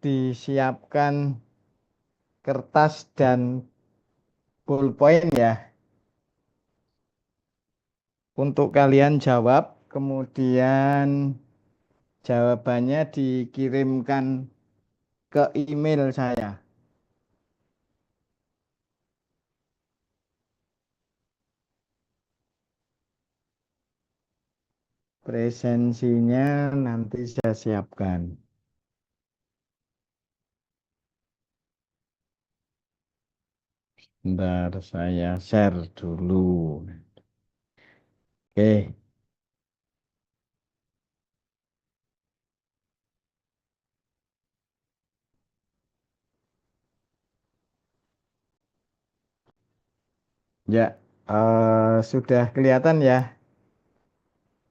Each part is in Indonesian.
disiapkan kertas dan pulpen ya. Untuk kalian jawab, kemudian jawabannya dikirimkan ke email saya. Presensinya nanti saya siapkan. Bentar, saya share dulu. Oke, ya, sudah kelihatan ya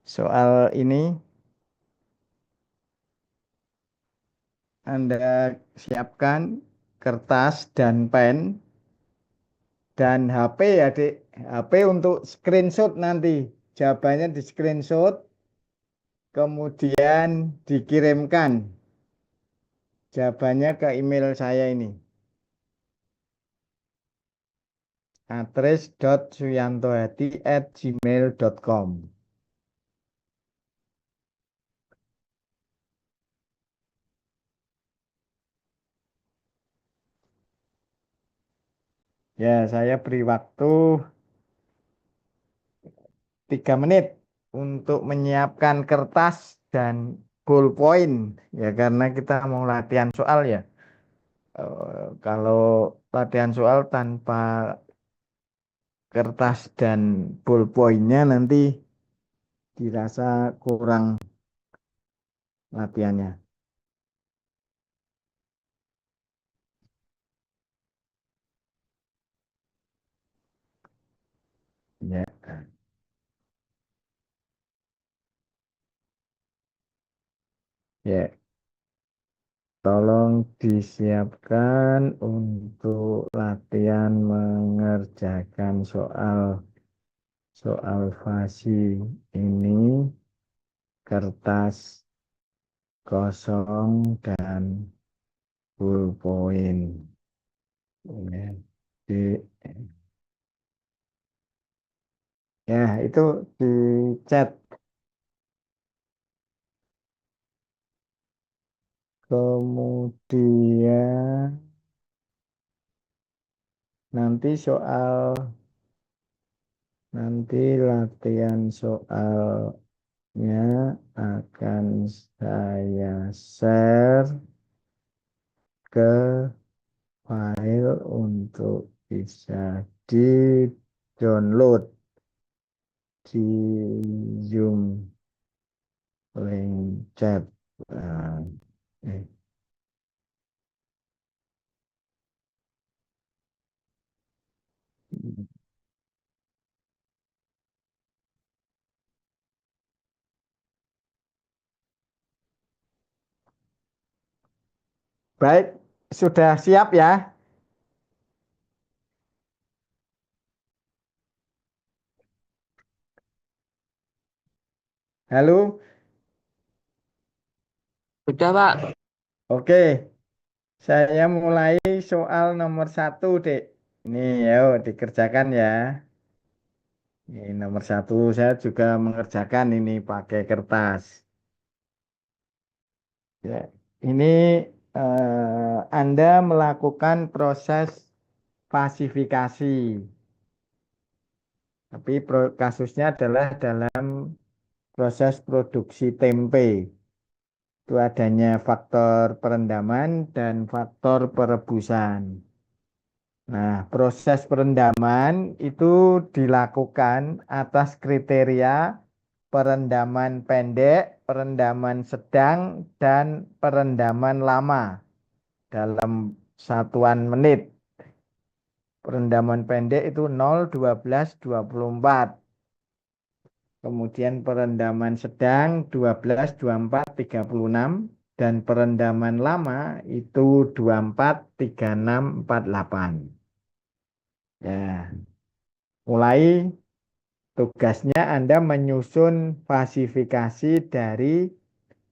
soal ini. Anda siapkan kertas dan pen dan HP ya, Dik. HP untuk screenshot nanti. Jawabannya di screenshot, kemudian dikirimkan jawabannya ke email saya ini. Adres.suyantohadi@gmail.com. Ya, saya beri waktu 3 menit untuk menyiapkan kertas dan ballpoint. Ya, karena kita mau latihan soal ya. Kalau latihan soal tanpa kertas dan ballpointnya nanti dirasa kurang latihannya. Ya, ya. Tolong disiapkan untuk latihan mengerjakan soal fasi ini, kertas kosong dan ballpoint. Ya, di, ya itu di chat. Kemudian nanti nanti latihan soalnya akan saya share ke file untuk bisa di-download di Zoom link chat. Nah, eh. Baik, sudah siap ya? Halo, Sudah, Pak. oke. Saya mulai soal nomor 1, Dek. Ini, yuk dikerjakan ya. Ini nomor 1, saya juga mengerjakan ini pakai kertas. Ya, ini Anda melakukan proses pasifikasi, tapi kasusnya adalah dalam proses produksi tempe. Itu adanya faktor perendaman dan faktor perebusan. Nah, proses perendaman itu dilakukan atas kriteria perendaman pendek, perendaman sedang, dan perendaman lama dalam satuan menit. Perendaman pendek itu 0, 12, 24. Kemudian perendaman sedang 12, 24, 36. Dan perendaman lama itu 24, 36, 48. Ya, mulai tugasnya Anda menyusun fasifikasi dari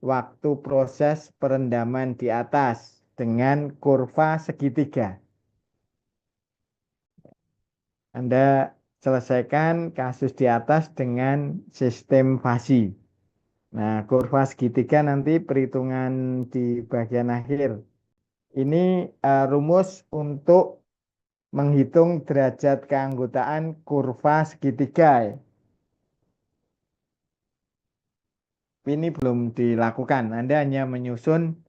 waktu proses perendaman di atas. dengan kurva segitiga. Anda selesaikan kasus di atas dengan sistem fasi. Nah, kurva segitiga nanti perhitungan di bagian akhir. Ini rumus untuk menghitung derajat keanggotaan kurva segitiga, ya. Ini belum dilakukan. Anda hanya menyusun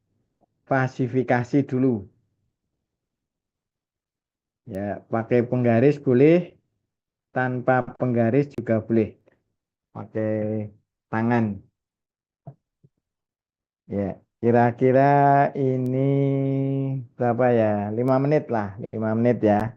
fasifikasi dulu. Ya, pakai penggaris boleh, tanpa penggaris juga boleh. Pakai tangan. Ya, kira-kira ini berapa ya? 5 menit lah, 5 menit ya.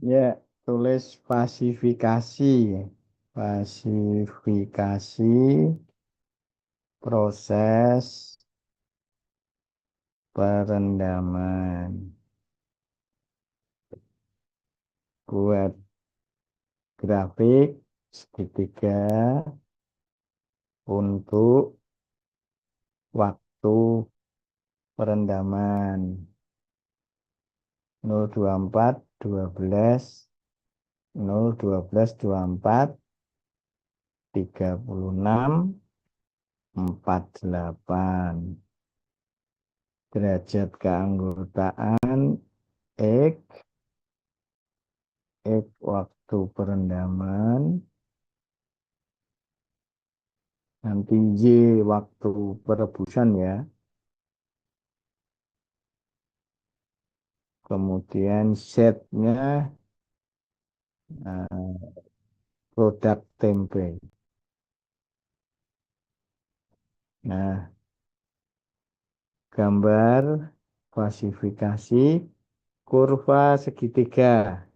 Ya, tulis fasifikasi. Fasifikasi proses perendaman. Buat grafik segitiga untuk waktu perendaman 024 12 012 24 36 48. Derajat keanggotaan X, X waktu perendaman, nanti Y waktu perebusan ya. Kemudian Z-nya produk tempe. Nah, gambar klasifikasi kurva segitiga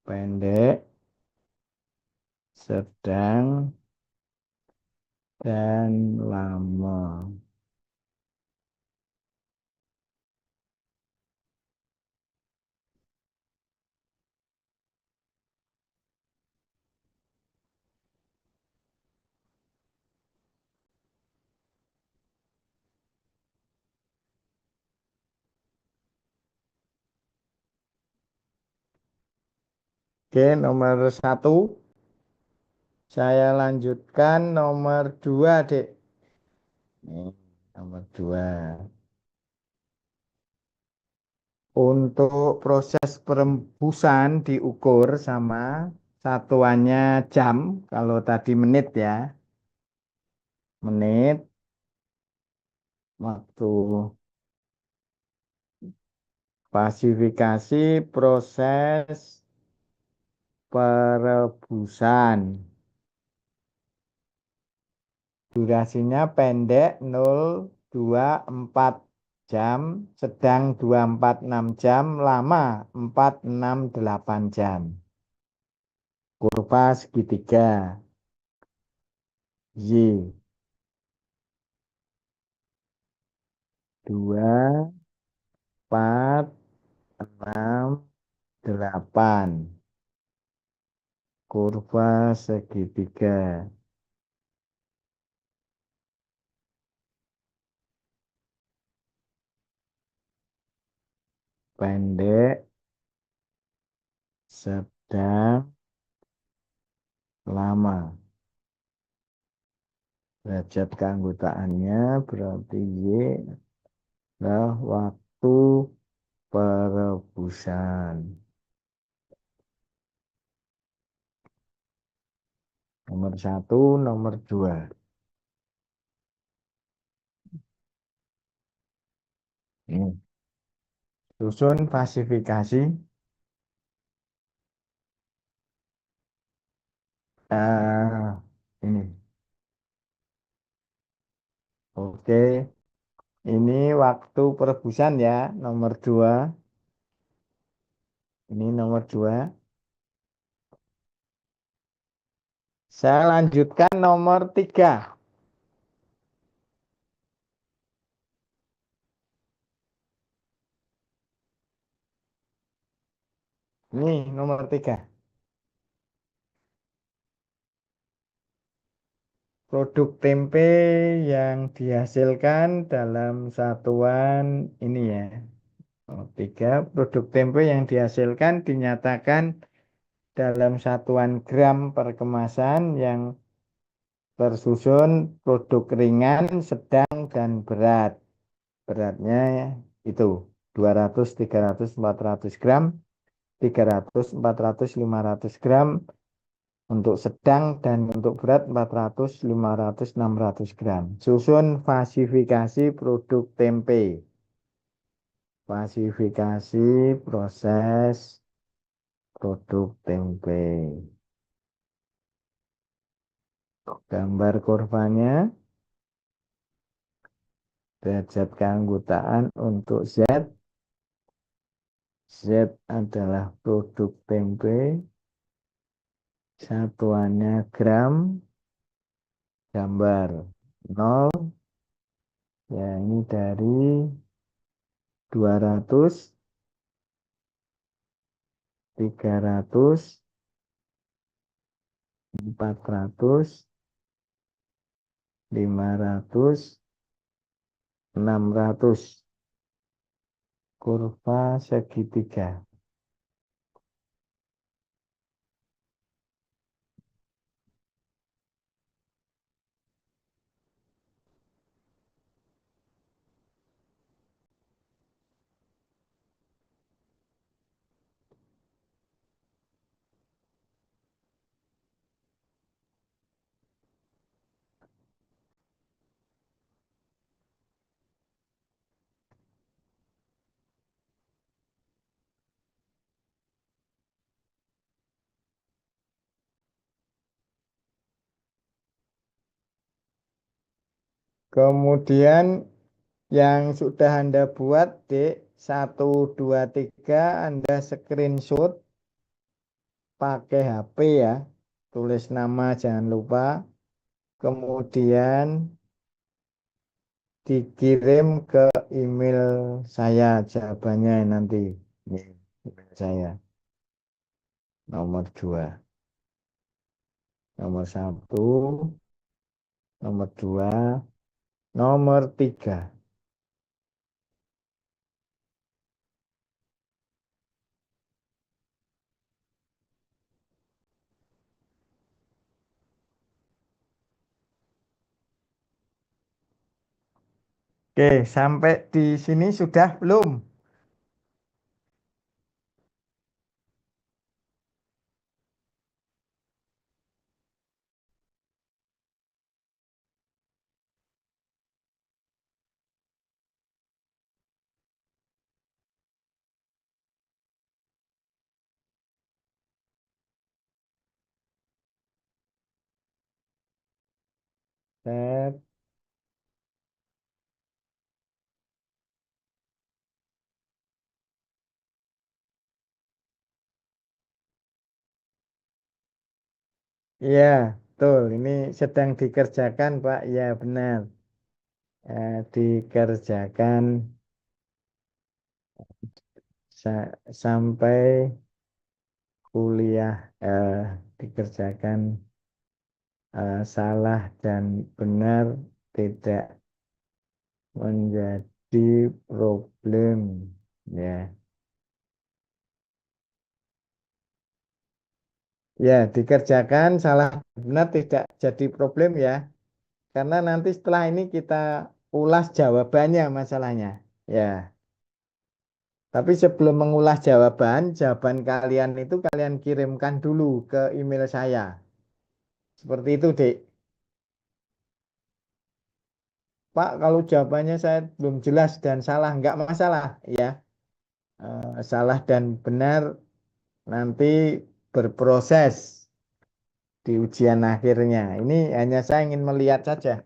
pendek, sedang, dan lama. Oke, nomor 1. Saya lanjutkan nomor 2, Dek. Nih, nomor 2. Untuk proses perebusan diukur sama satuannya jam. Kalau tadi menit ya. Menit, waktu klasifikasi proses perebusan. Durasinya pendek 024 jam, sedang 246 jam, lama 468 jam. Kurva segitiga. Y. 2, 4, 6, 8. Kurva segitiga. Pendek, sedang, lama. Derajat keanggotaannya berarti Y adalah waktu perebusan. Nomor satu, nomor dua. Ini. Susun klasifikasi. Ini. Oke. Ini waktu perebusan ya. Nomor dua. Ini nomor dua. Saya lanjutkan nomor tiga. Ini nomor tiga. Produk tempe yang dihasilkan dalam satuan ini ya. Oh, tiga, produk tempe yang dihasilkan dinyatakan dalam satuan gram per kemasan yang tersusun produk ringan, sedang, dan berat. Beratnya itu 200, 300, 400 gram, 300, 400, 500 gram, untuk sedang dan untuk berat 400, 500, 600 gram. Susun fasifikasi produk tempe. Fasifikasi proses produk tempe. Gambar kurvanya, derajat keanggotaan untuk Z. Z adalah produk tempe, satuannya gram, gambar 0, ya ini dari 200, 300, 400, 500, 600. Kurva segitiga. Kemudian yang sudah Anda buat, Dek, 1, 2, 3, Anda screenshot pakai HP ya. Tulis nama jangan lupa. Kemudian dikirim ke email saya jawabannya nanti. Ini email saya. Nomor 2. Nomor 1, nomor 2, nomor 3. Oke, sampai di sini sudah belum? Set. Iya, betul. Ini sedang dikerjakan, Pak. Ya, benar. Dikerjakan sampai kuliah dikerjakan salah dan benar tidak menjadi problem. Ya, ya dikerjakan salah benar tidak jadi problem ya. Karena nanti setelah ini kita ulas jawabannya masalahnya. Ya, tapi sebelum mengulas jawaban, jawaban kalian itu kalian kirimkan dulu ke email saya. Seperti itu, Dek. Pak, kalau jawabannya saya belum jelas dan salah, nggak masalah ya. Salah dan benar nanti berproses di ujian akhirnya. Ini hanya saya ingin melihat saja.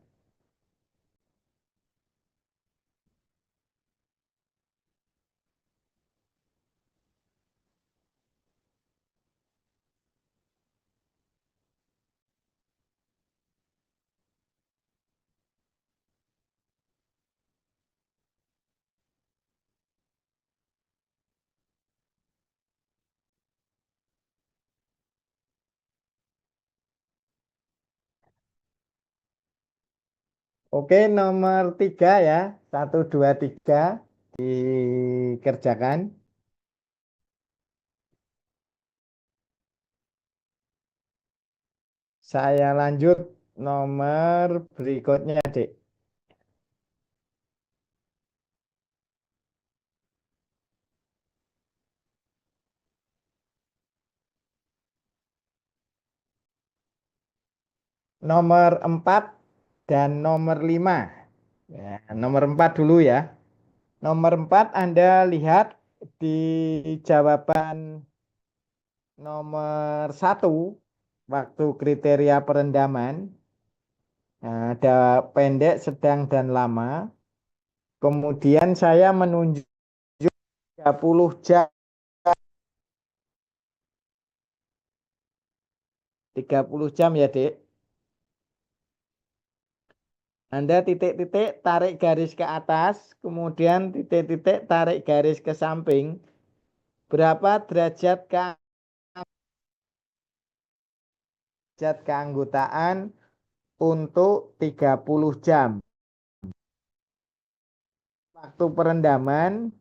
Oke, nomor 3 ya. Satu, dua, tiga dikerjakan. Saya lanjut nomor berikutnya, Dek. Nomor 4 dan nomor 5. Ya, nomor 4 dulu ya. Nomor 4 Anda lihat di jawaban nomor satu, waktu kriteria perendaman, ada pendek, sedang, dan lama. Kemudian saya menunjuk 30 jam, 30 jam ya, Dek. Anda titik-titik tarik garis ke atas, kemudian titik-titik tarik garis ke samping. Berapa derajat keanggotaan untuk 30 jam? Waktu perendaman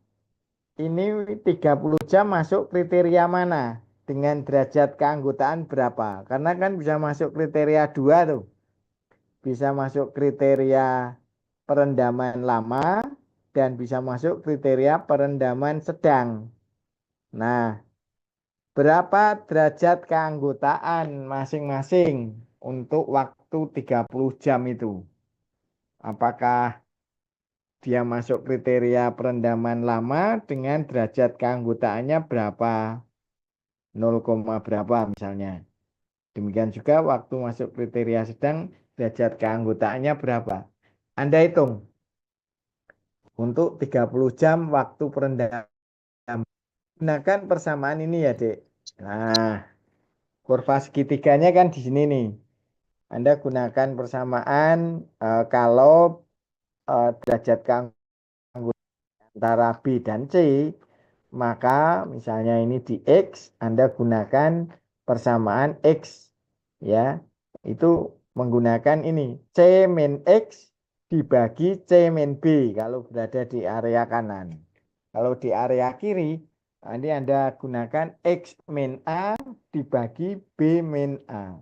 ini 30 jam masuk kriteria mana? Dengan derajat keanggotaan berapa? Karena kan bisa masuk kriteria dua tuh. Bisa masuk kriteria perendaman lama dan bisa masuk kriteria perendaman sedang. Nah, berapa derajat keanggotaan masing-masing untuk waktu 30 jam itu? Apakah dia masuk kriteria perendaman lama dengan derajat keanggotaannya berapa? 0, berapa misalnya. Demikian juga waktu masuk kriteria sedang derajat keanggotaannya berapa? Anda hitung untuk 30 jam waktu perendaman. Gunakan persamaan ini ya, Dek. Nah, kurva segitiganya kan di sini nih. Anda gunakan persamaan kalau derajat keanggotaan antara B dan C, maka misalnya ini di X, Anda gunakan persamaan X, ya, itu menggunakan ini, C min X dibagi C min B kalau berada di area kanan. Kalau di area kiri, ini Anda gunakan X min A dibagi B min A.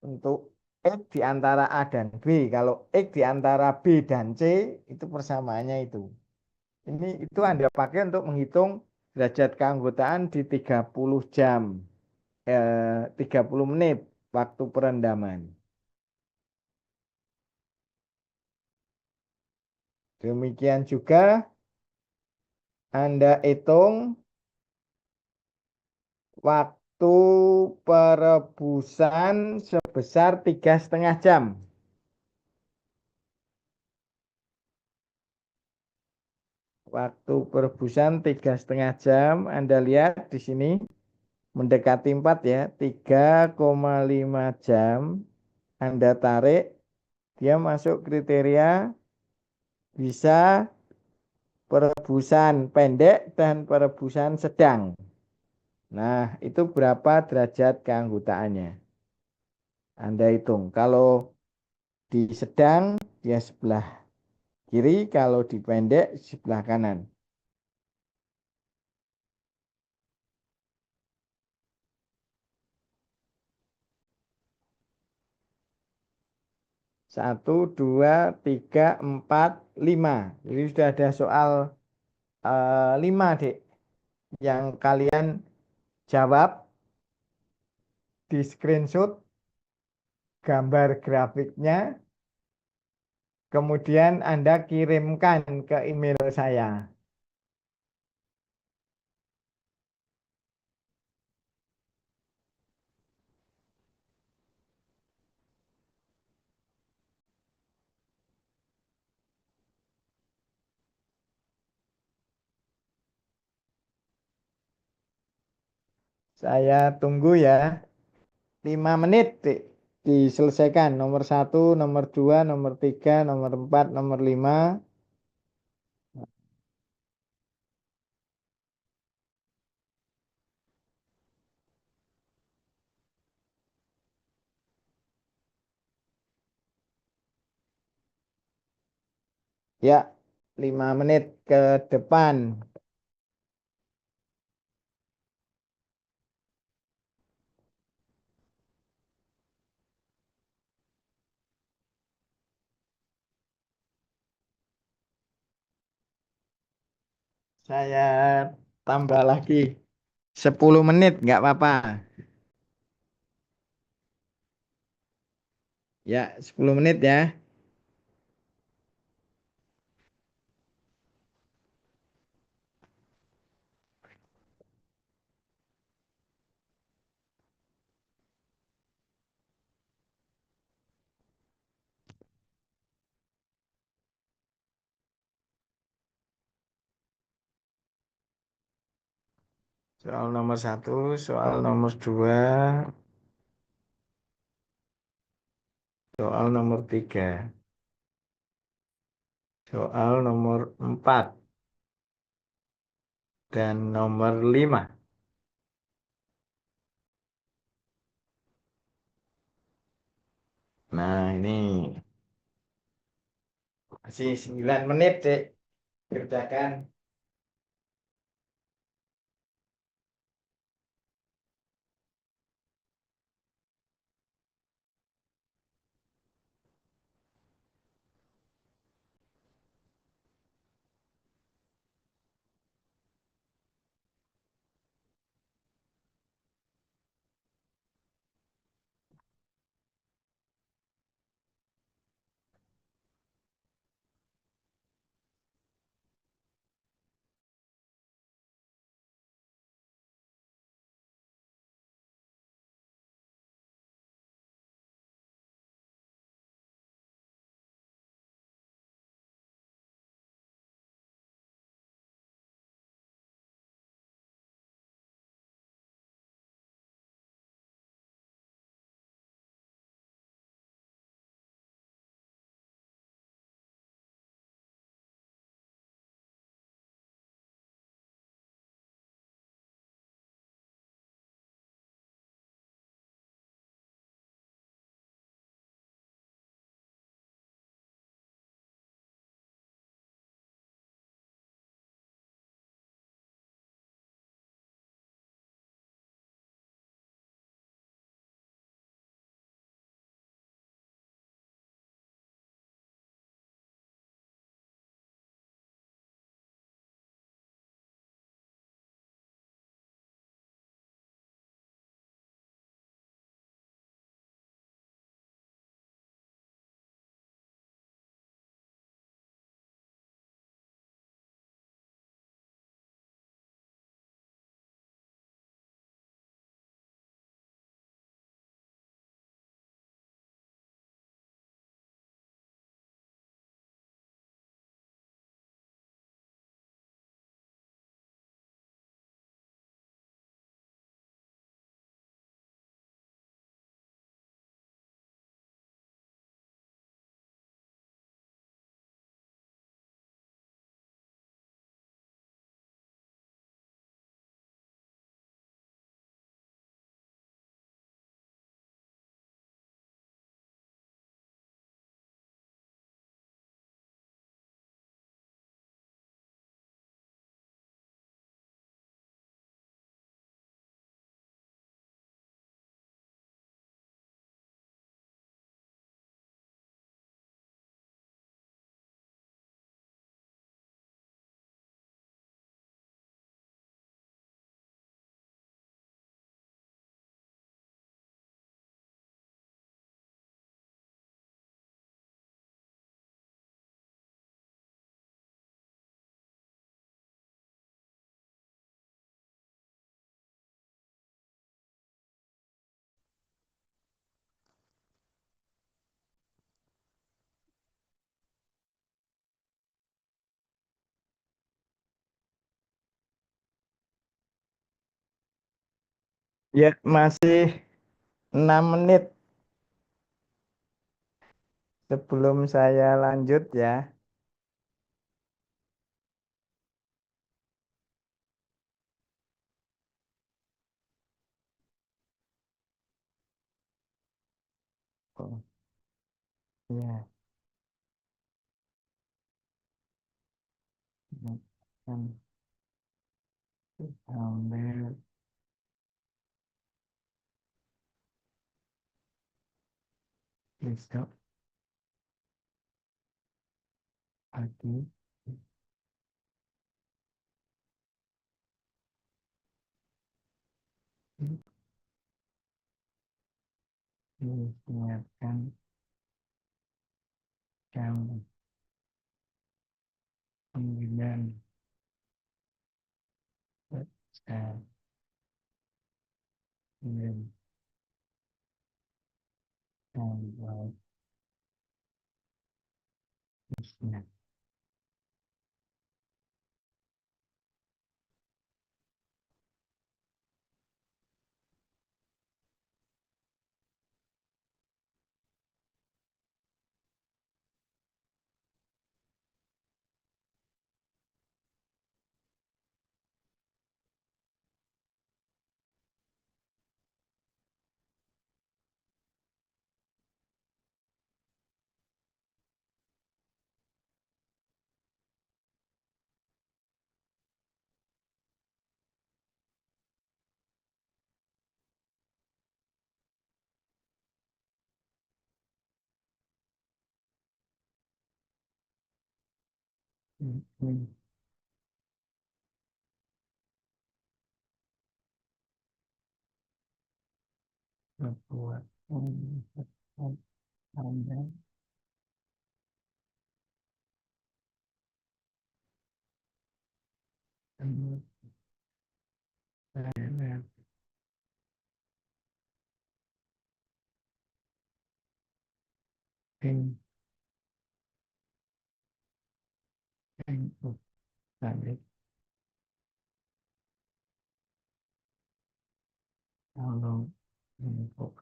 Untuk X di antara A dan B, kalau X di antara B dan C, itu persamaannya itu. Ini itu Anda pakai untuk menghitung derajat keanggotaan di 30 jam, 30 menit waktu perendaman. Demikian juga Anda hitung waktu perebusan sebesar 3,5 jam. Waktu perebusan 3,5 jam, Anda lihat di sini mendekati 4 ya, 3,5 jam Anda tarik, dia masuk kriteria bisa perebusan pendek dan perebusan sedang. Nah, itu berapa derajat keanggotaannya? Anda hitung. Kalau di sedang, dia sebelah kiri, kalau di pendek, sebelah kanan. 1, 2, 3, 4, 5. Jadi sudah ada soal 5, Dek. Yang kalian jawab di screenshot gambar grafiknya, kemudian Anda kirimkan ke email saya. Saya tunggu ya. 5 menit, Dek. Diselesaikan. Nomor 1, nomor 2, nomor 3, nomor 4, nomor 5. Ya, 5 menit ke depan. Saya tambah lagi 10 menit, nggak apa-apa. Ya, 10 menit ya. Soal nomor 1, soal nomor 2, soal nomor 3, soal nomor 4, dan nomor 5. Nah, ini masih 9 menit, Dek. Kerjakan. Ya, masih 6 menit sebelum saya lanjut ya. Oh, ya, kan ambil besok pagi disiapkan jam 9 stasiun tanggal bisnya. Ini membuat Anda penting untuk balik kalau untuk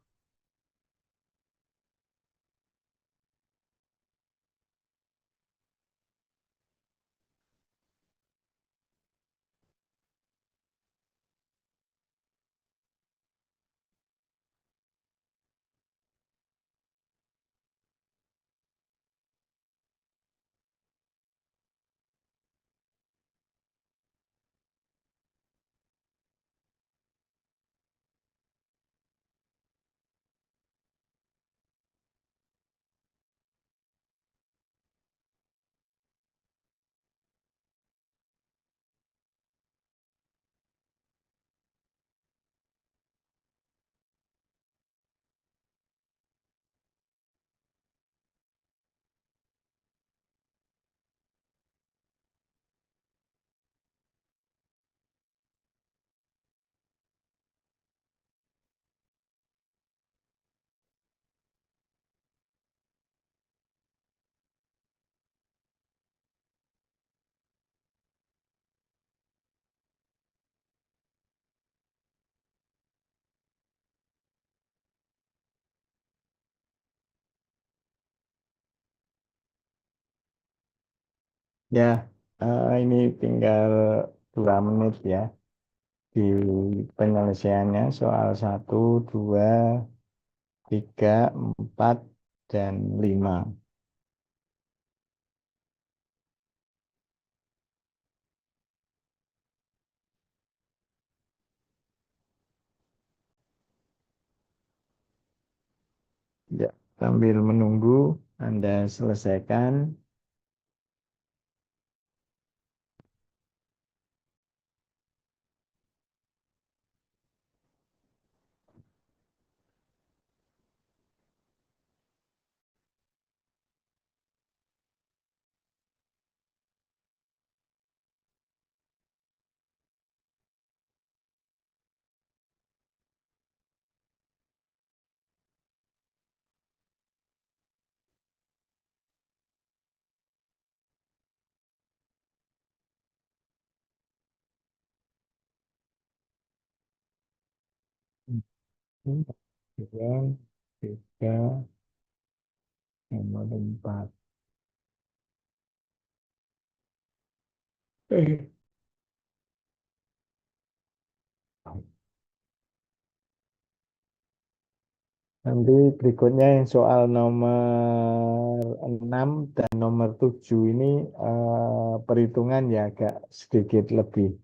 ya, ini tinggal 2 menit ya di penyelesaiannya soal 1, 2, 3, 4, dan 5. Ya, sambil menunggu Anda selesaikan. Dua, tiga, nomor empat. Eh, Nanti berikutnya yang soal nomor 6 dan nomor 7 ini perhitungan ya agak sedikit lebih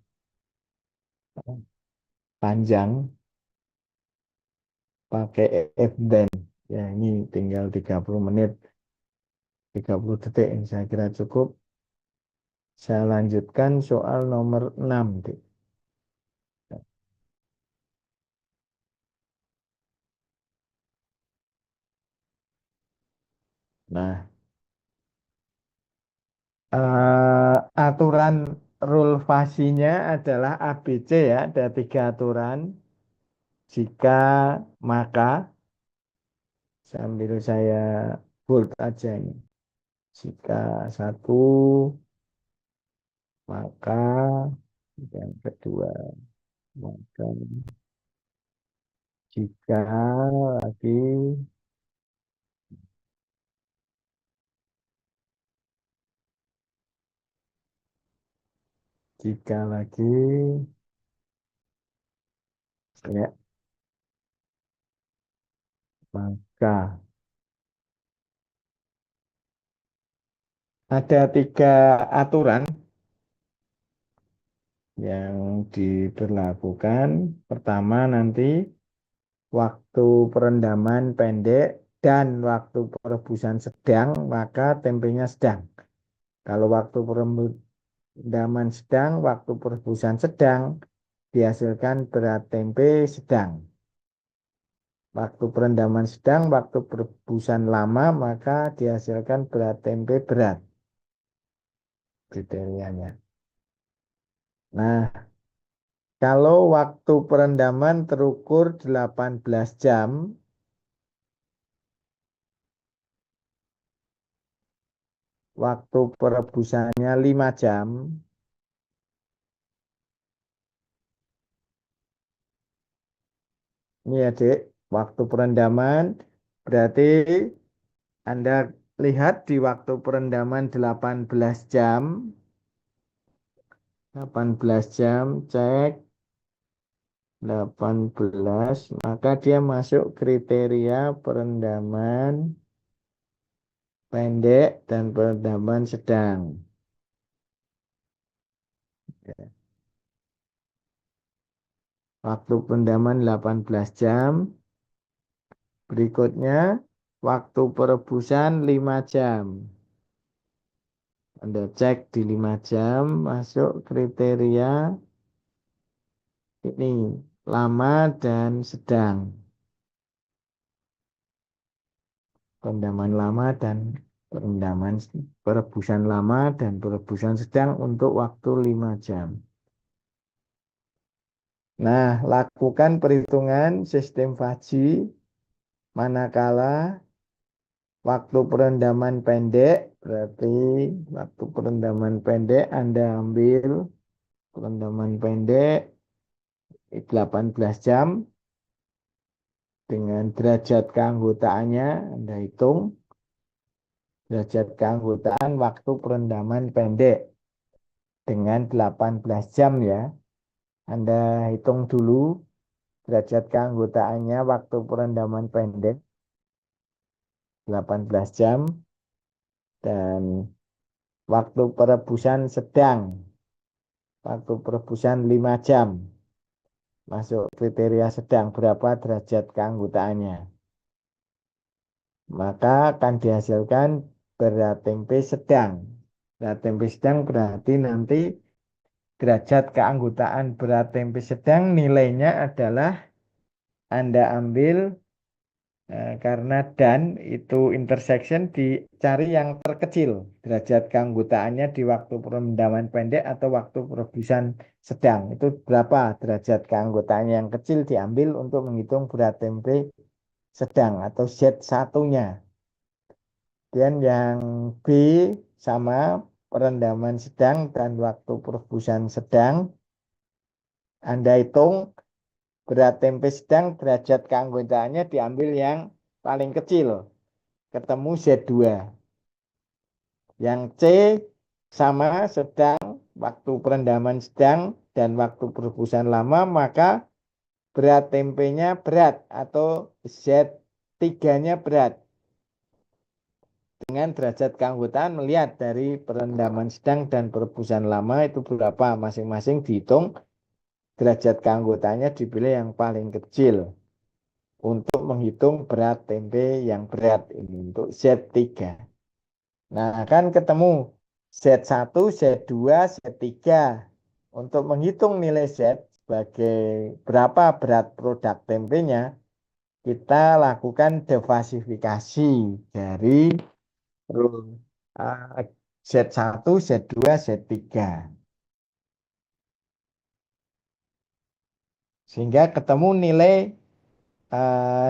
panjang pakai if then. Ya ini tinggal 30 menit, 30 detik yang saya kira cukup. Saya lanjutkan soal nomor 6, Dik. Nah, aturan rule fasinya adalah ABC ya, ada tiga aturan. Jika maka sambil saya bold aja ini. Jika satu, maka yang kedua, maka jika lagi, jika lagi, ya, maka ada tiga aturan yang diberlakukan. Pertama nanti waktu perendaman pendek dan waktu perebusan sedang, maka tempenya sedang. Kalau waktu perendaman sedang, waktu perebusan sedang, dihasilkan berat tempe sedang. Waktu perendaman sedang, waktu perebusan lama, maka dihasilkan berat tempe berat kriterianya. Nah, kalau waktu perendaman terukur 18 jam, waktu perebusannya 5 jam, ini ya Dek, waktu perendaman berarti Anda lihat di waktu perendaman 18 jam, 18 jam, cek 18, maka dia masuk kriteria perendaman pendek dan perendaman sedang. Waktu perendaman 18 jam, berikutnya waktu perebusan 5 jam. Anda cek di 5 jam, masuk kriteria ini, lama dan sedang. Perendaman lama dan perendaman perebusan lama dan perebusan sedang untuk waktu 5 jam. Nah, lakukan perhitungan sistem Fajri manakala waktu perendaman pendek, berarti waktu perendaman pendek Anda ambil perendaman pendek 18 jam dengan derajat keanggotaannya Anda hitung derajat keanggotaan waktu perendaman pendek dengan 18 jam ya. Anda hitung dulu derajat keanggotaannya waktu perendaman pendek 18 jam dan waktu perebusan sedang, waktu perebusan 5 jam. Masuk kriteria sedang berapa derajat keanggotaannya. Maka akan dihasilkan berat tempe sedang. Berat tempe sedang berarti nanti derajat keanggotaan berat tempe sedang nilainya adalah Anda ambil karena dan itu intersection dicari yang terkecil derajat keanggotaannya di waktu perendaman pendek atau waktu perebusan sedang itu berapa derajat keanggotaannya yang kecil diambil untuk menghitung berat tempe sedang atau Z satunya. Dan yang B sama perendaman sedang dan waktu perebusan sedang Anda hitung berat tempe sedang, derajat keanggotaannya diambil yang paling kecil. Ketemu Z2. Yang C sama sedang, waktu perendaman sedang dan waktu perebusan lama, maka berat tempenya berat atau Z3-nya berat. Dengan derajat keanggotaan melihat dari perendaman sedang dan perebusan lama itu berapa masing-masing dihitung, derajat keanggotaannya dipilih yang paling kecil untuk menghitung berat tempe yang berat ini untuk Z3. Nah, kan ketemu Z1, Z2, Z3. Untuk menghitung nilai Z sebagai berapa berat produk tempenya, kita lakukan defasifikasi dari Z1, Z2, Z3. Sehingga ketemu nilai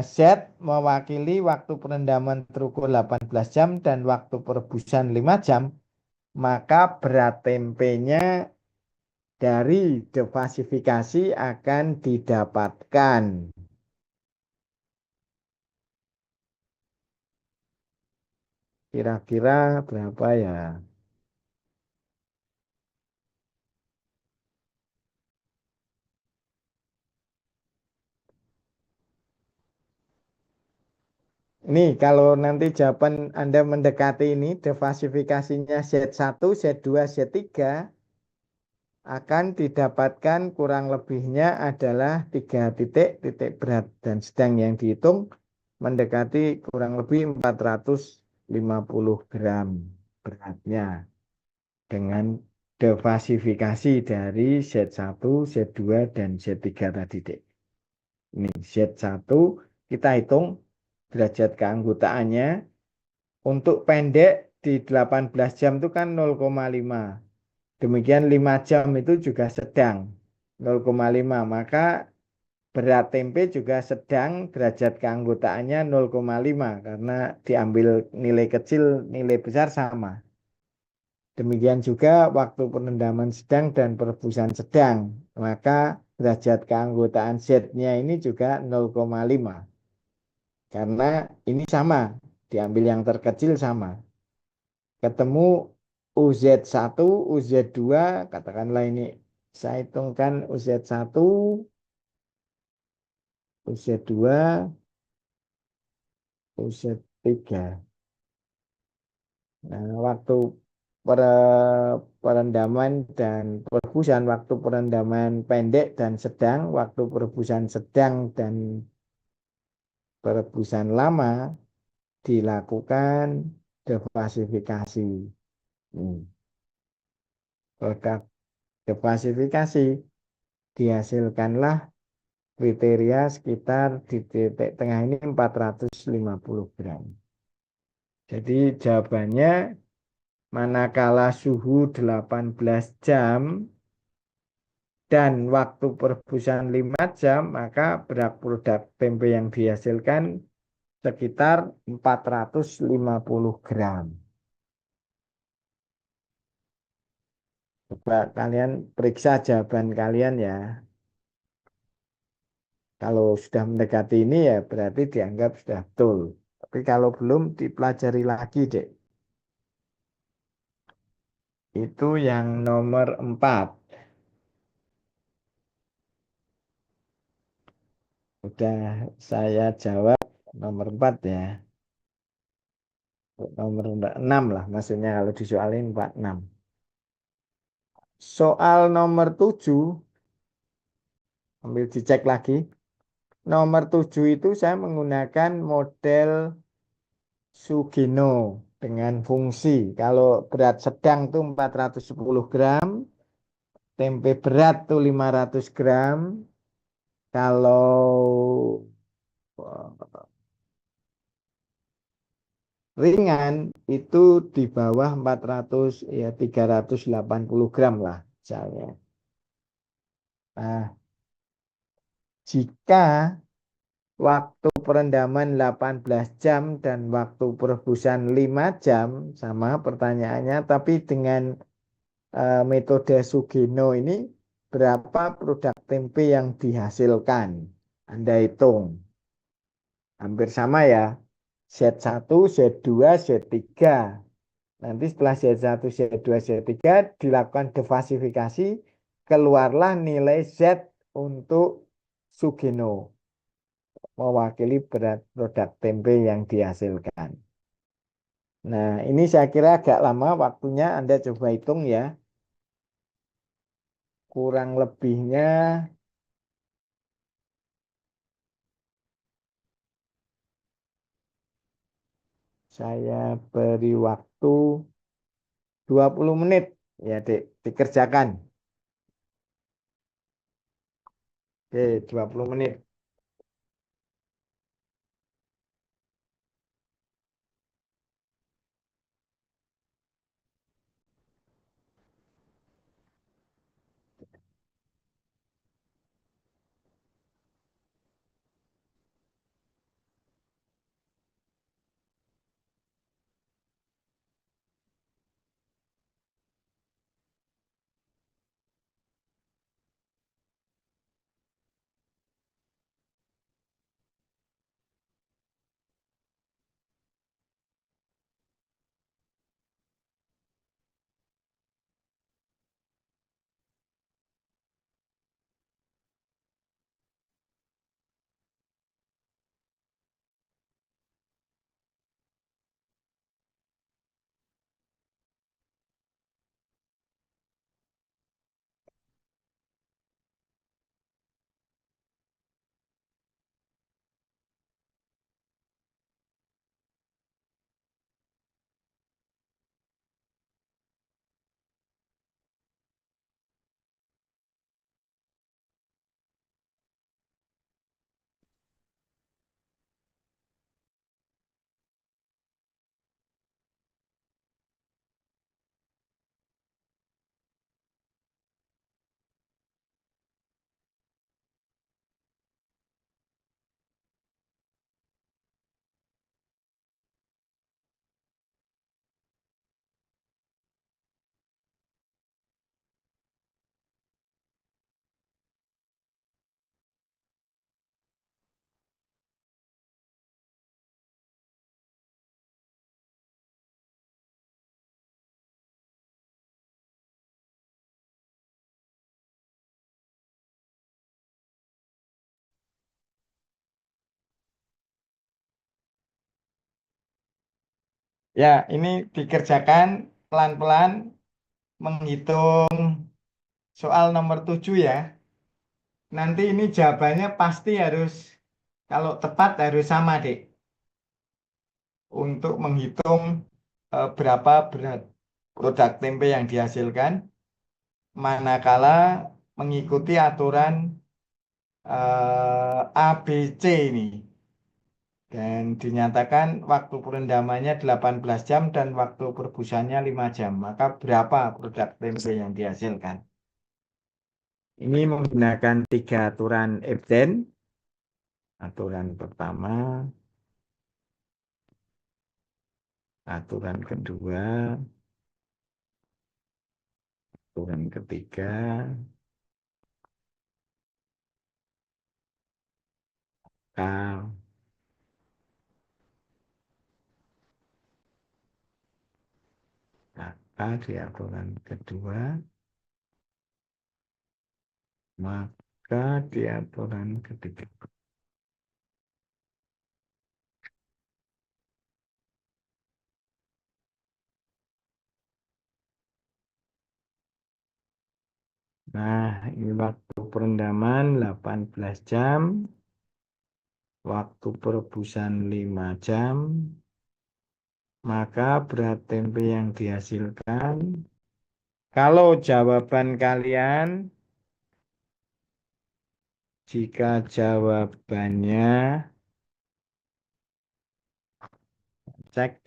Z mewakili waktu perendaman terukur 18 jam dan waktu perebusan 5 jam, maka berat tempenya dari defasifikasi akan didapatkan. Kira-kira berapa ya? Ini kalau nanti jawaban Anda mendekati ini, defasifikasinya Z1, Z2, Z3 akan didapatkan kurang lebihnya adalah 3 titik, titik berat dan sedang yang dihitung mendekati kurang lebih 450 gram beratnya dengan defasifikasi dari Z1, Z2, dan Z3 tadi, Dek. Ini Z1 kita hitung derajat keanggotaannya. Untuk pendek di 18 jam itu kan 0,5. Demikian 5 jam itu juga sedang 0,5. Maka berat tempe juga sedang, derajat keanggotaannya 0,5 karena diambil nilai kecil, nilai besar sama. Demikian juga waktu perendaman sedang dan perebusan sedang. Maka derajat keanggotaan Z-nya ini juga 0,5. Karena ini sama, diambil yang terkecil sama. Ketemu UZ1, UZ2, katakanlah ini saya hitungkan UZ1, UZ2, UZ3. Nah, waktu perendaman dan perebusan, waktu perendaman pendek dan sedang, waktu perebusan sedang dan perebusan lama dilakukan defasifikasi. Produk defasifikasi dihasilkanlah kriteria sekitar di titik tengah ini 450 gram. Jadi jawabannya manakala suhu 18 jam dan waktu perebusan 5 jam, maka berat produk tempe yang dihasilkan sekitar 450 gram. Coba kalian periksa jawaban kalian ya. Kalau sudah mendekati ini ya berarti dianggap sudah betul. Tapi kalau belum dipelajari lagi, Dek. Itu yang nomor 4. Udah saya jawab nomor 4 ya. Nomor 6 lah maksudnya kalau disoalin 4, 6. Soal nomor 7, ambil dicek lagi. Nomor 7 itu saya menggunakan model Sugino dengan fungsi. Kalau berat sedang tuh 410 gram, tempe berat tuh 500 gram. Kalau ringan itu di bawah 400 ya 380 gram lah misalnya. Nah, jika waktu perendaman 18 jam dan waktu perebusan 5 jam sama pertanyaannya tapi dengan metode Sugino ini berapa produk tempe yang dihasilkan. Anda hitung. Hampir sama ya. Z1, Z2, Z3. Nanti setelah Z1, Z2, Z3 dilakukan defasifikasi, keluarlah nilai Z untuk Sugeno, mewakili berat produk tempe yang dihasilkan. Nah, ini saya kira agak lama waktunya, Anda coba hitung ya. Kurang lebihnya saya beri waktu 20 menit ya, Dek, dikerjakan. Oke, 20 menit. Ya, ini dikerjakan pelan-pelan menghitung soal nomor 7 ya. Nanti ini jawabannya pasti harus, kalau tepat harus sama, Dek. Untuk menghitung berapa berat produk tempe yang dihasilkan, manakala mengikuti aturan ABC ini. Dan dinyatakan waktu perendamannya 18 jam dan waktu perebusannya 5 jam. Maka berapa produk tempe yang dihasilkan? Ini menggunakan tiga aturan Ebden. Aturan pertama, aturan kedua, aturan ketiga, K, maka di aturan kedua, maka di aturan ketiga. Nah, ini waktu perendaman 18 jam, waktu perebusan 5 jam, maka berat tempe yang dihasilkan, kalau jawaban kalian, jika jawabannya, cek,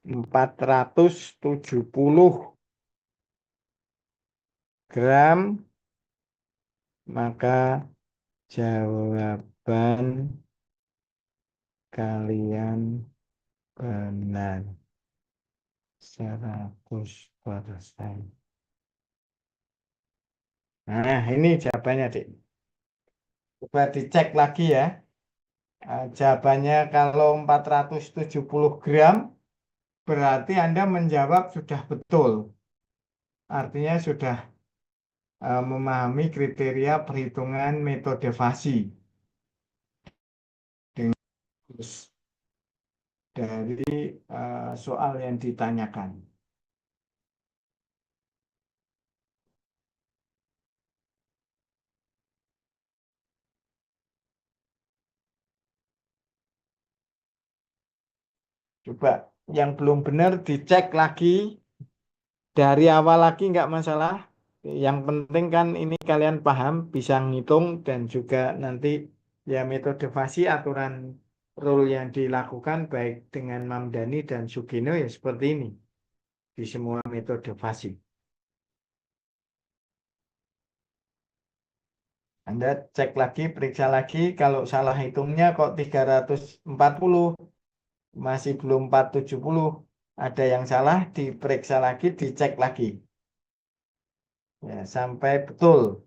470 gram, maka jawaban kalian benar 100%. Nah, ini jawabannya, Dik. Coba dicek lagi ya. Jawabannya kalau 470 gram, berarti Anda menjawab sudah betul. Artinya sudah memahami kriteria perhitungan metode fasi dengan dari soal yang ditanyakan. Coba yang belum benar dicek lagi dari awal lagi nggak masalah. Yang penting kan ini kalian paham, bisa ngitung dan juga nanti ya metode fasi aturan rule yang dilakukan baik dengan Mamdani dan Sugino ya seperti ini di semua metode fasi. Anda cek lagi, periksa lagi, kalau salah hitungnya kok 340, masih belum 470, ada yang salah, diperiksa lagi, dicek lagi. Ya, sampai betul.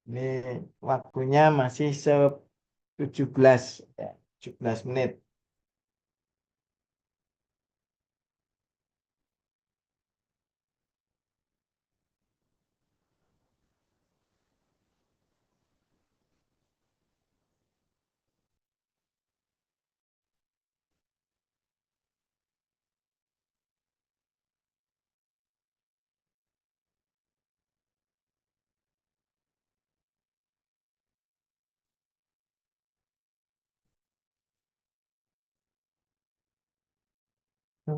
Ini waktunya masih 17, ya, 17 menit. Ya,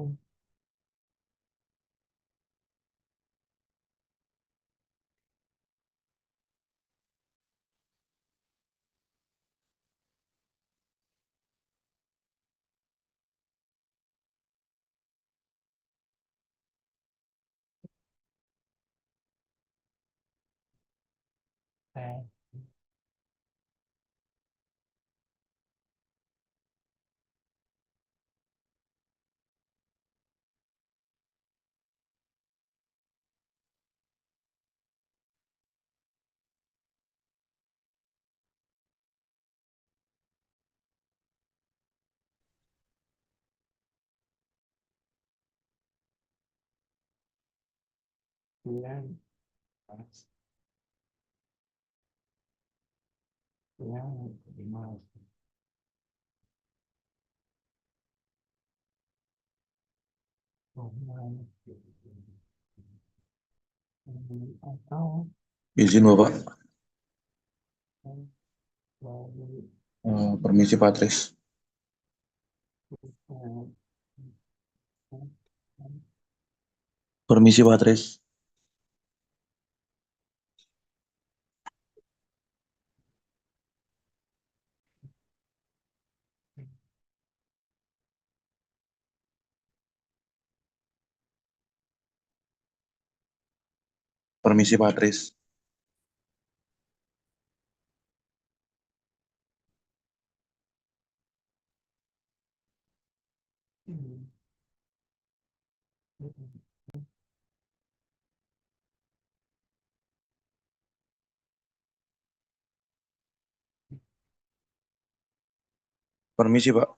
ya, ya. Atau Izin Bapak. Permisi Patris. Permisi Patris. Permisi Patris. Permisi Pak.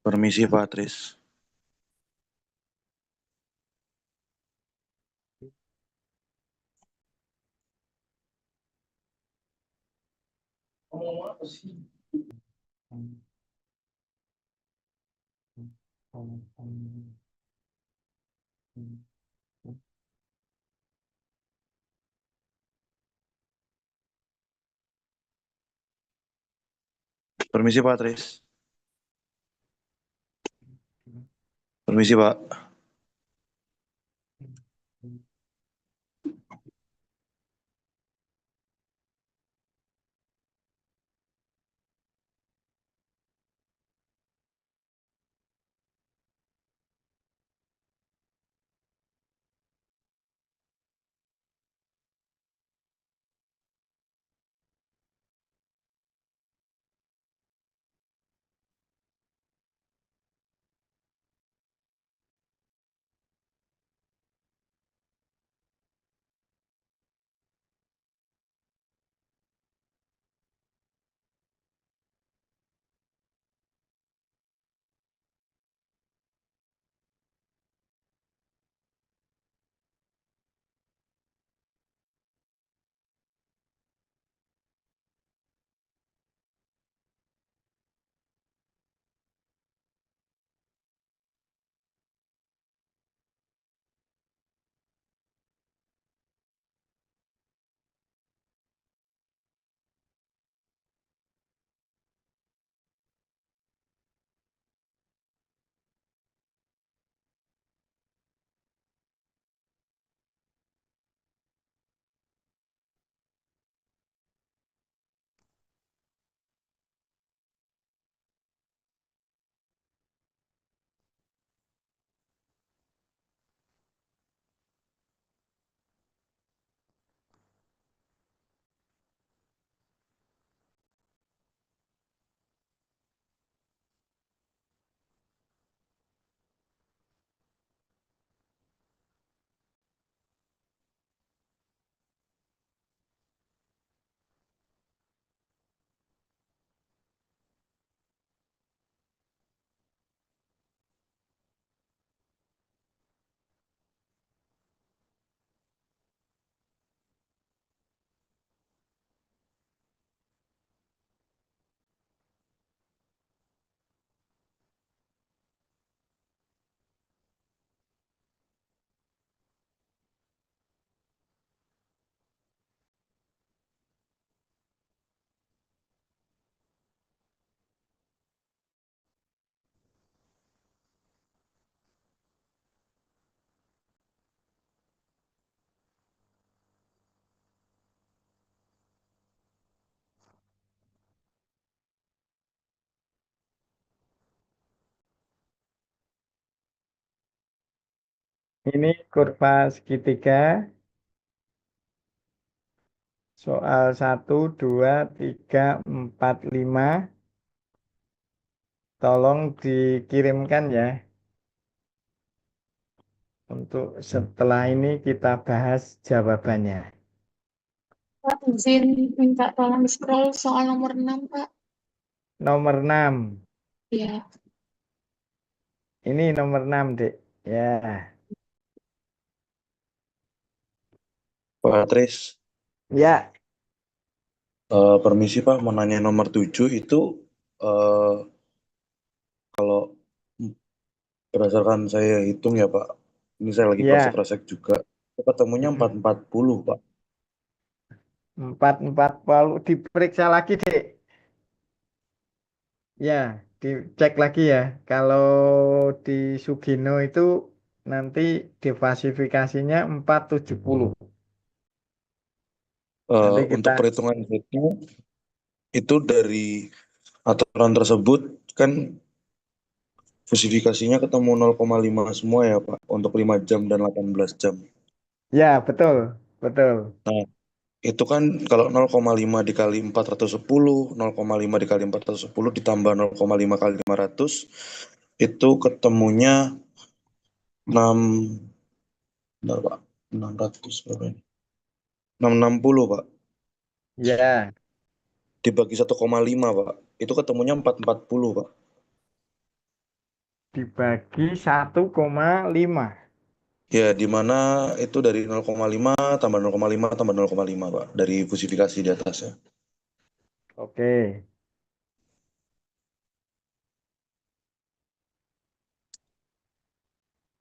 Permisi Patris. Permisi Patris. Permisi, Pak. Ini kurva segitiga, soal 1, 2, 3, 4, 5. Tolong dikirimkan ya. Untuk setelah ini kita bahas jawabannya. Pak, izin minta tolong scroll soal nomor 6 Pak. Nomor 6. Ya, Ini nomor 6, Dek. Ya, Pak Tris, ya, permisi Pak, mau nanya nomor 7 itu eh, kalau berdasarkan saya hitung ya Pak, ini saya lagi ya. cross-check juga, itu ketemunya Mm-mm. 440 Pak. 440 diperiksa lagi, Dek. Ya, dicek lagi ya. Kalau di Sugino itu nanti defasifikasinya 470. Nanti Untuk kita, perhitungan itu dari aturan tersebut kan fusifikasinya ketemu 0,5 semua ya Pak, untuk 5 jam dan 18 jam. ya betul, betul. Nah, itu kan kalau 0,5 dikali 410, 0,5 dikali 410 ditambah 0,5 kali 500, itu ketemunya 6, bentar Pak, 600 berapa ini? 660 Pak, Ya, dibagi 1,5 Pak, itu ketemunya 440 Pak. dibagi 1,5. Ya, di mana itu dari 0,5 tambah 0,5 tambah 0,5 Pak, dari fusifikasi di atasnya. Oke.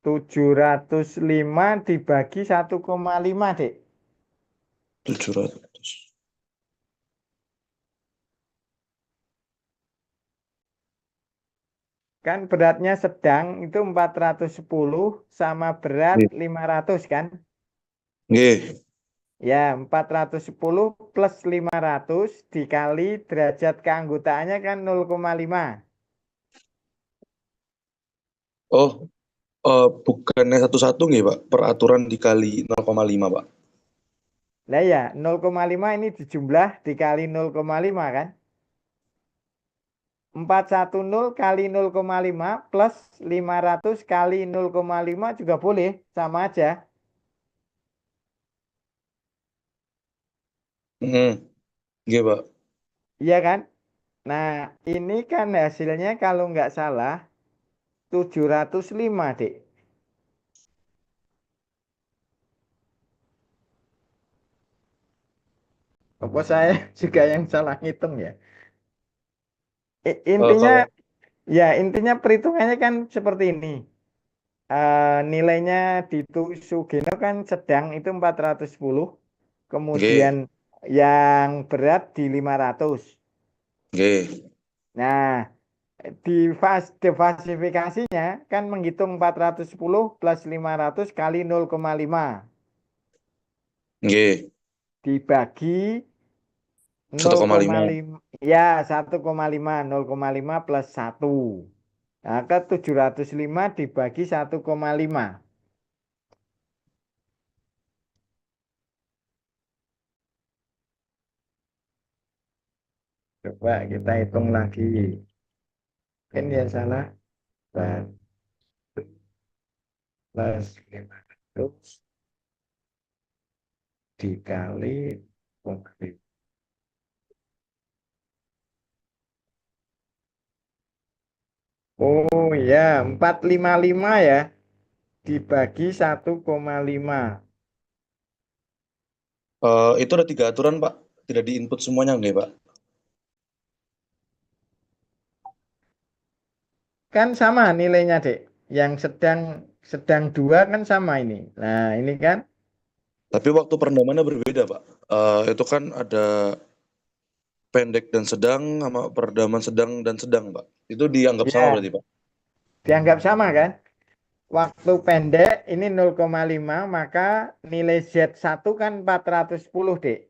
705 dibagi 1,5, Dek. 700. kan beratnya sedang itu 410 sama berat Nggih. 500 kan? Nggih. Ya, 410 plus 500 dikali derajat keanggotaannya kan 0,5. Oh, bukannya satu-satu nggih, Pak? Peraturan dikali 0,5, Pak. Lah ya, 0,5 ini dijumlah dikali 0,5 kan? 410 kali 0,5 plus 500 kali 0,5 juga boleh, sama aja. Hmm, nggih, Pak. Iya kan? Nah, ini kan hasilnya kalau nggak salah 705, Dek. Apa saya juga yang salah ngitung ya? Intinya, Kalau ya intinya perhitungannya kan seperti ini. Nilainya di Sugeno kan sedang itu 410. Kemudian nggih, yang berat di 500. nggih, Nah, di defasifikasinya kan menghitung 410 plus 500 kali 0,5 nggih. dibagi 1,5. 0,5, ya 1,5, 0,5 plus 1. Maka 705 dibagi 1,5. Coba kita hitung lagi. Kan ya salah. 4 plus 500 dikali 0,5. Oh ya, 455 ya. Dibagi 1,5. Itu ada 3 aturan, Pak. Tidak di-input semuanya nggih, Pak? Kan sama nilainya, Dek. Yang sedang sedang dua kan sama ini. Nah, ini kan Tapi waktu perendamannya berbeda, Pak. Itu kan ada pendek dan sedang sama peredaman sedang dan sedang, Pak. Itu dianggap sama ya berarti, Pak? dianggap sama kan? Waktu pendek ini 0,5 maka nilai Z1 kan 410, Dek.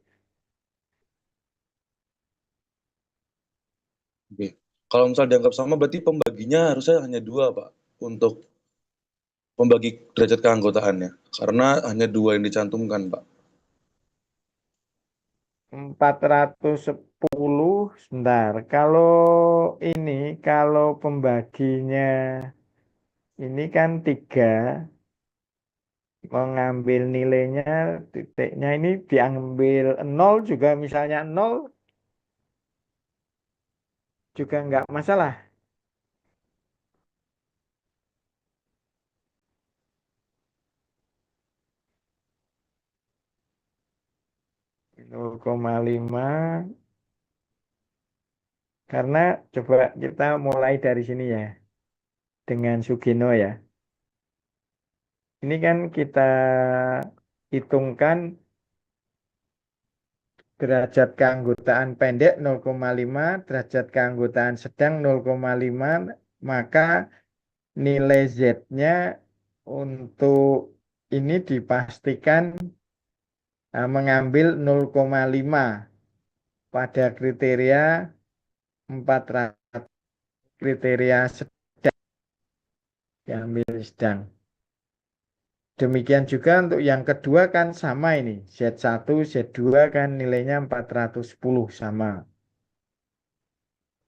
Oke. Kalau misal dianggap sama, berarti pembaginya harusnya hanya dua, Pak, untuk pembagi derajat keanggotaannya. Karena hanya dua yang dicantumkan, Pak. 410 sebentar. Kalau pembaginya ini kan 3, mengambil nilainya titiknya ini diambil nol juga, misalnya nol juga nggak masalah. 0,5 karena coba kita mulai dari sini ya dengan Sugino ya. Ini kan kita hitungkan derajat keanggotaan pendek 0,5, derajat keanggotaan sedang 0,5, maka nilai Z-nya untuk ini dipastikan mengambil 0,5 pada kriteria 400, kriteria sedang, diambil sedang. Demikian juga untuk yang kedua kan sama ini. Z1, Z2 kan nilainya 410 sama.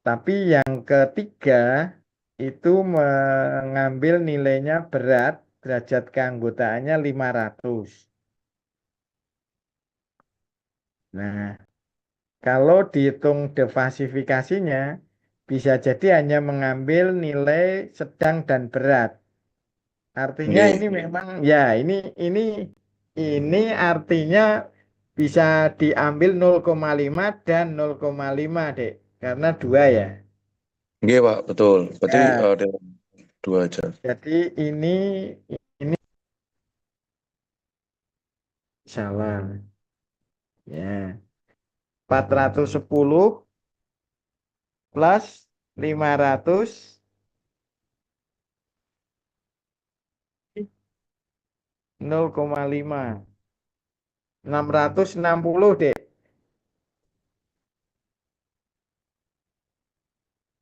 Tapi yang ketiga itu mengambil nilainya berat, derajat keanggotaannya 500. Nah, kalau dihitung defasifikasinya, bisa jadi hanya mengambil nilai sedang dan berat. Artinya ini Nggih. memang ya ini artinya bisa diambil 0,5 dan 0,5, Dek. Karena dua ya. Nggih, Pak, betul. Berarti Ya, ada dua aja. jadi ini salah. Ya, 410 plus 500 0,5. 660, Dek.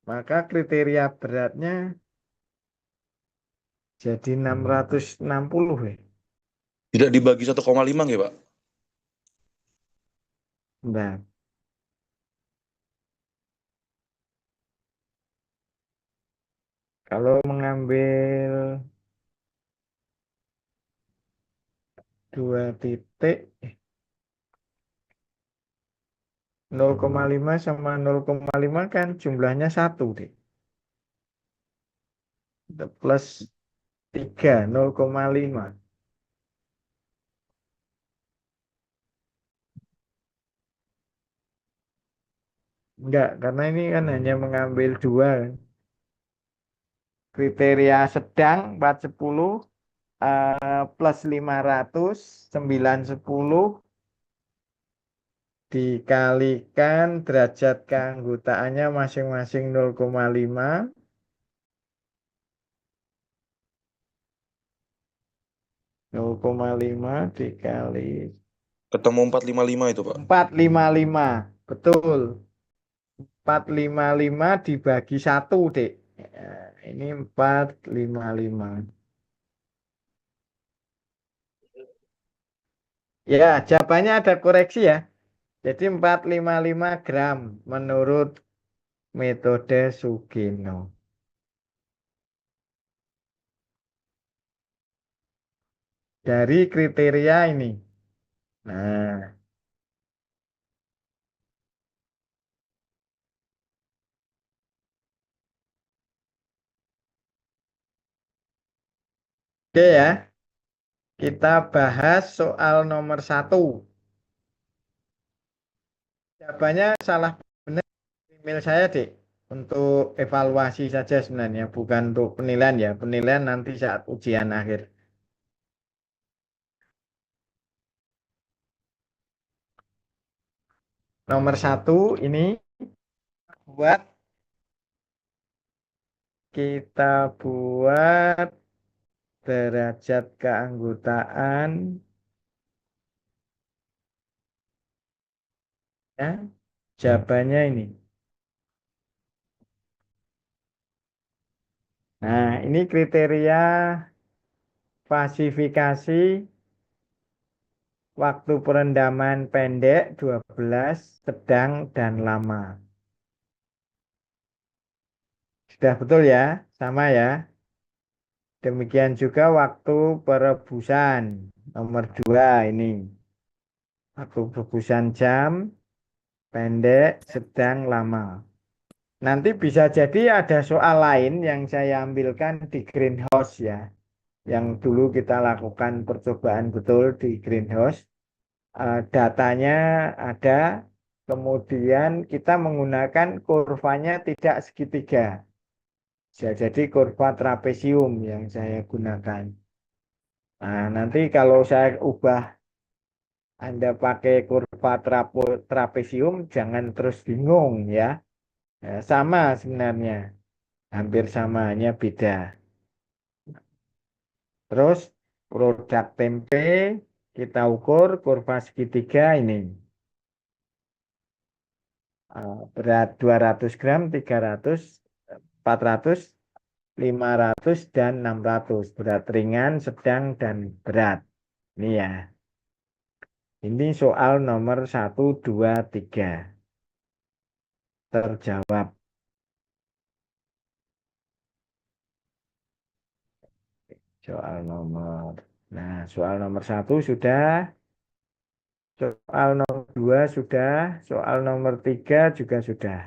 Maka kriteria beratnya jadi 660, ya. Tidak dibagi 1,5 ya, Pak? Nah, kalau mengambil 2 titik, 0,5 sama 0,5 kan jumlahnya 1, Dek. Plus 3, 0,5. Enggak, karena ini kan hanya mengambil 2. Kriteria sedang 410, plus 500, 910 dikalikan derajat keanggotaannya masing-masing 0,5. 0,5 dikali Ketemu 455 itu, Pak. 455. Betul. 455 dibagi 1, Dek. Ini 455. Ya, jawabannya ada koreksi ya. Jadi 455 gram menurut metode Sugeno. Dari kriteria ini. Nah, oke ya. Kita bahas soal nomor 1. Jawabannya salah benar email saya, Dek. Untuk evaluasi saja sebenarnya, bukan untuk penilaian ya. Penilaian nanti saat ujian akhir. Nomor 1 ini buat kita buat derajat keanggotaan ya. Jawabannya ini. Nah, ini kriteria falsifikasi waktu perendaman pendek 12, sedang, dan lama. Sudah betul ya? Sama ya? Demikian juga waktu perebusan. Nomor 2 ini. Waktu perebusan jam, pendek, sedang, lama. Nanti bisa jadi ada soal lain yang saya ambilkan di greenhouse ya. Yang dulu kita lakukan percobaan betul di greenhouse. Datanya ada, kemudian kita menggunakan kurvanya tidak segitiga. Bisa jadi kurva trapesium yang saya gunakan. Nah, nanti kalau saya ubah Anda pakai kurva trapesium, jangan terus bingung ya. Sama sebenarnya, hampir sama, hanya beda. Terus produk tempe kita ukur kurva segitiga ini. Berat 200 gram, 300, 400, 500, dan 600. Berat ringan, sedang, dan berat. Ini ya. Ini soal nomor 1, 2, 3. Terjawab. Soal nomor. Nah, soal nomor 1 sudah. Soal nomor 2 sudah. Soal nomor 3 juga sudah.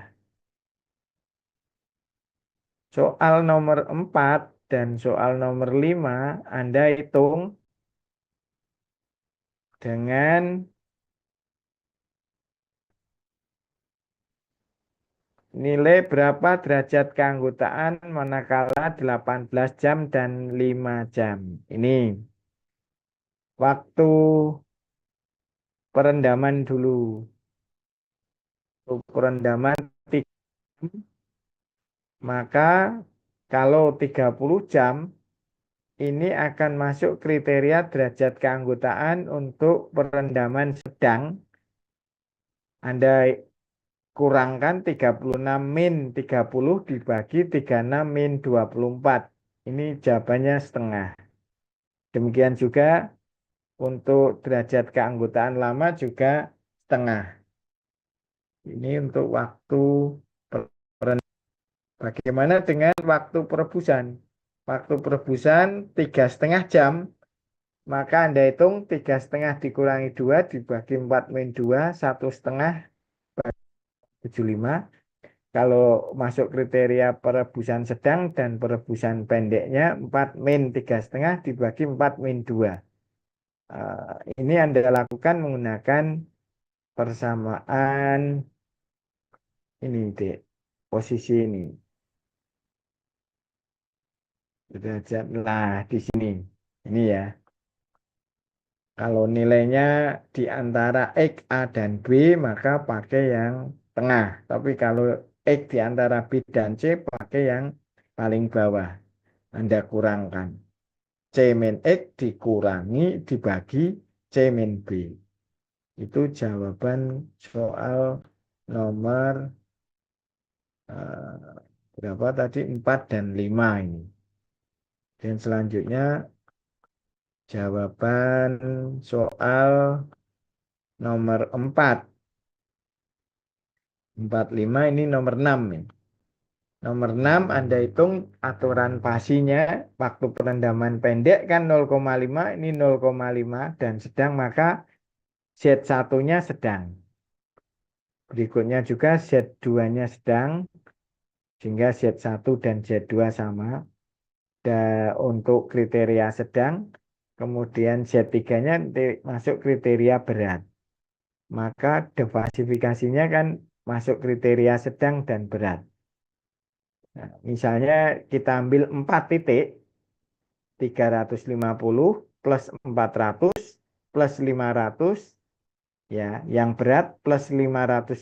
Soal nomor 4 dan soal nomor 5 Anda hitung dengan nilai berapa derajat keanggotaan manakala 18 jam dan 5 jam. Ini waktu perendaman dulu. Waktu perendaman 3 jam, maka kalau 30 jam ini akan masuk kriteria derajat keanggotaan untuk perendaman sedang. Anda kurangkan 36 min 30 dibagi 36 min 24. Ini jawabannya setengah. Demikian juga untuk derajat keanggotaan lama juga setengah. Ini untuk waktu bagaimana dengan waktu perebusan? Waktu perebusan 3,5 jam, maka Anda hitung 3,5 dikurangi 2 dibagi 4 min 2, 1,5 75. Kalau masuk kriteria perebusan sedang dan perebusan pendeknya 4 min 3,5 dibagi 4 min 2. Ini Anda lakukan menggunakan persamaan ini, Dek. Posisi ini. Derajat lah di sini. Ini ya. Kalau nilainya di antara X, A, dan B, maka pakai yang tengah. Tapi kalau X di antara B dan C, pakai yang paling bawah. Anda kurangkan. C min X dikurangi dibagi C min B. Itu jawaban soal nomor berapa tadi? 4 dan 5 ini. Dan selanjutnya jawaban soal nomor 4. 45 ini nomor 6 nih. Nomor 6 Anda hitung aturan pasinya waktu perendaman pendek kan 0,5, ini 0,5 dan sedang, maka Z1-nya sedang. Berikutnya juga Z2-nya sedang sehingga Z1 dan Z2 sama. Dan untuk kriteria sedang, kemudian Z3-nya masuk kriteria berat. Maka defasifikasinya kan masuk kriteria sedang dan berat. Nah, misalnya kita ambil 4 titik, 350 plus 400 plus 500, ya, yang berat plus 550,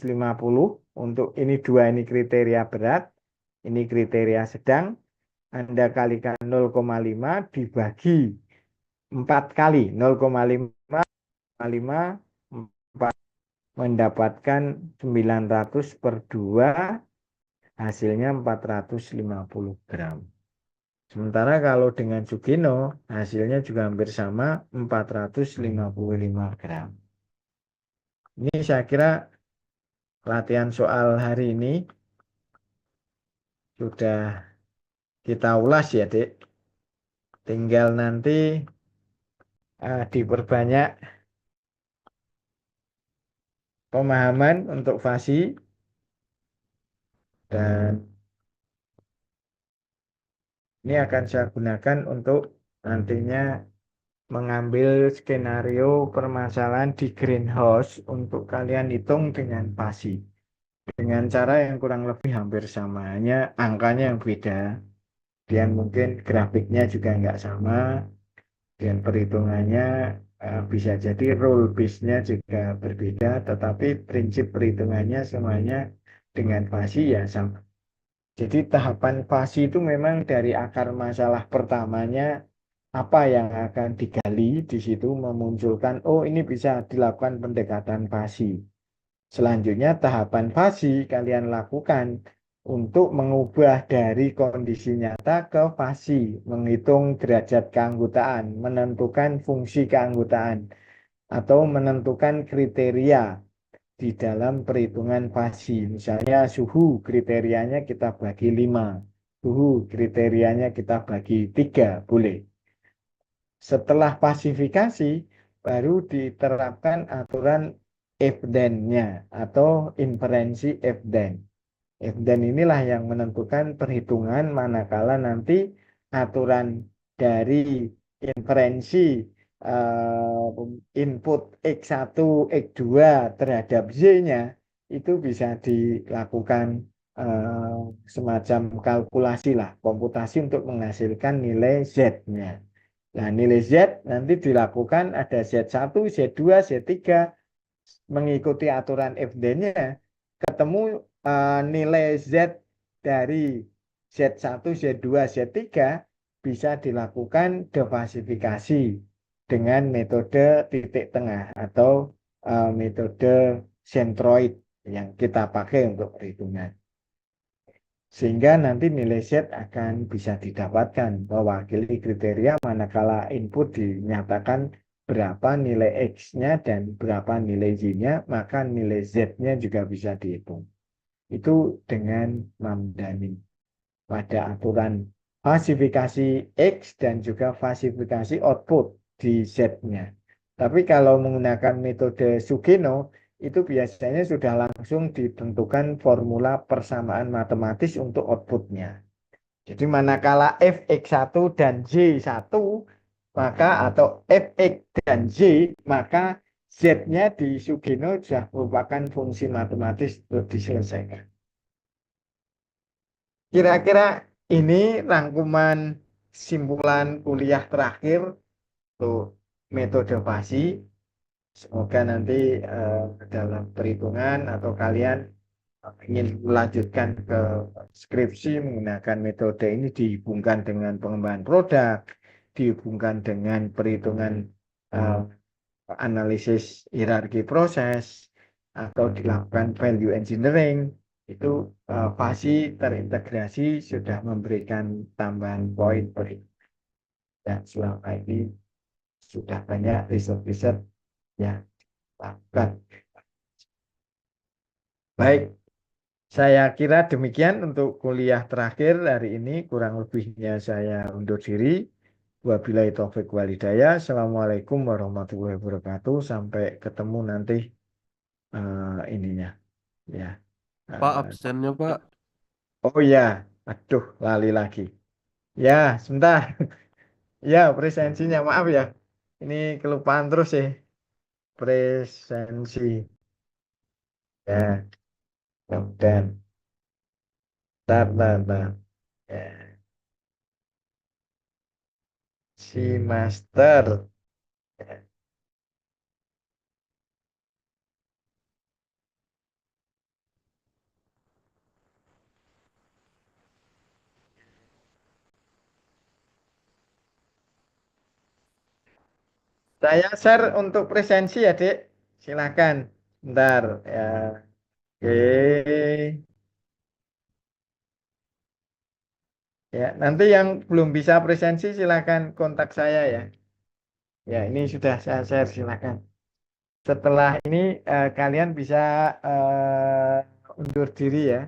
untuk ini dua, ini kriteria berat, ini kriteria sedang. Anda kalikan 0,5 dibagi 4 kali 0,5, 4, mendapatkan 900 per 2, hasilnya 450 gram. Sementara kalau dengan Sugino hasilnya juga hampir sama, 455 gram. Ini saya kira latihan soal hari ini sudah kita ulas ya, Dek. Tinggal nanti diperbanyak pemahaman untuk fasi, dan ini akan saya gunakan untuk nantinya mengambil skenario permasalahan di greenhouse untuk kalian hitung dengan fasi. Dengan cara yang kurang lebih hampir sama, hanya angkanya yang beda. Dan mungkin grafiknya juga nggak sama. Dan perhitungannya bisa jadi rule base-nya juga berbeda. Tetapi prinsip perhitungannya semuanya dengan fasi ya sama. Jadi tahapan fasi itu memang dari akar masalah pertamanya apa yang akan digali di situ memunculkan, oh ini bisa dilakukan pendekatan fasi. Selanjutnya tahapan fasi kalian lakukan untuk mengubah dari kondisi nyata ke fasi, menghitung derajat keanggotaan, menentukan fungsi keanggotaan, atau menentukan kriteria di dalam perhitungan fasi. Misalnya suhu kriterianya kita bagi 5, suhu kriterianya kita bagi 3, boleh. Setelah pasifikasi, baru diterapkan aturan if then-nya atau inferensi if then. If then inilah yang menentukan perhitungan manakala nanti aturan dari inferensi input X1, X2 terhadap Y-nya itu bisa dilakukan semacam kalkulasi lah, komputasi untuk menghasilkan nilai Z-nya. Nah, nilai Z nanti dilakukan ada Z1, Z2, Z3, mengikuti aturan if then-nya, ketemu nilai Z dari Z1, Z2, Z3, bisa dilakukan defasifikasi dengan metode titik tengah atau metode centroid yang kita pakai untuk perhitungan. Sehingga nanti nilai Z akan bisa didapatkan mewakili kriteria manakala input dinyatakan berapa nilai X-nya dan berapa nilai Y-nya, maka nilai Z-nya juga bisa dihitung. Itu dengan Mamdani pada aturan falsifikasi X dan juga falsifikasi output di Z-nya. Tapi kalau menggunakan metode Sugeno, itu biasanya sudah langsung ditentukan formula persamaan matematis untuk outputnya. Jadi manakala fx1 dan y1, maka atau fx dan y, maka z-nya di Sugeno sudah merupakan fungsi matematis untuk diselesaikan. Kira-kira ini rangkuman simpulan kuliah terakhir untuk metode fasi. Semoga nanti dalam perhitungan atau kalian ingin melanjutkan ke skripsi menggunakan metode ini dihubungkan dengan pengembangan produk, dihubungkan dengan perhitungan eh, analisis hierarki proses, atau dilakukan value engineering, itu fasi terintegrasi sudah memberikan tambahan poin dan selama ini sudah banyak riset-riset yang dilakukan. Baik, saya kira demikian untuk kuliah terakhir hari ini. Kurang lebihnya saya undur diri. Wabillahi taufik walhidayah. Assalamualaikum warahmatullahi wabarakatuh. Sampai ketemu nanti ininya. Ya. Pak, Eh, absennya Pak. oh ya, aduh lali lagi. Ya, sebentar. Ya, presensinya maaf ya. Ini kelupaan terus sih. Presensi. Ya, dan tar. Ya, si master. Ya. Saya share untuk presensi ya, Dek. Silakan. Bentar ya. Oke. Ya, nanti yang belum bisa presensi silakan kontak saya ya. Ya, ini sudah saya share silakan. Setelah ini kalian bisa undur diri ya.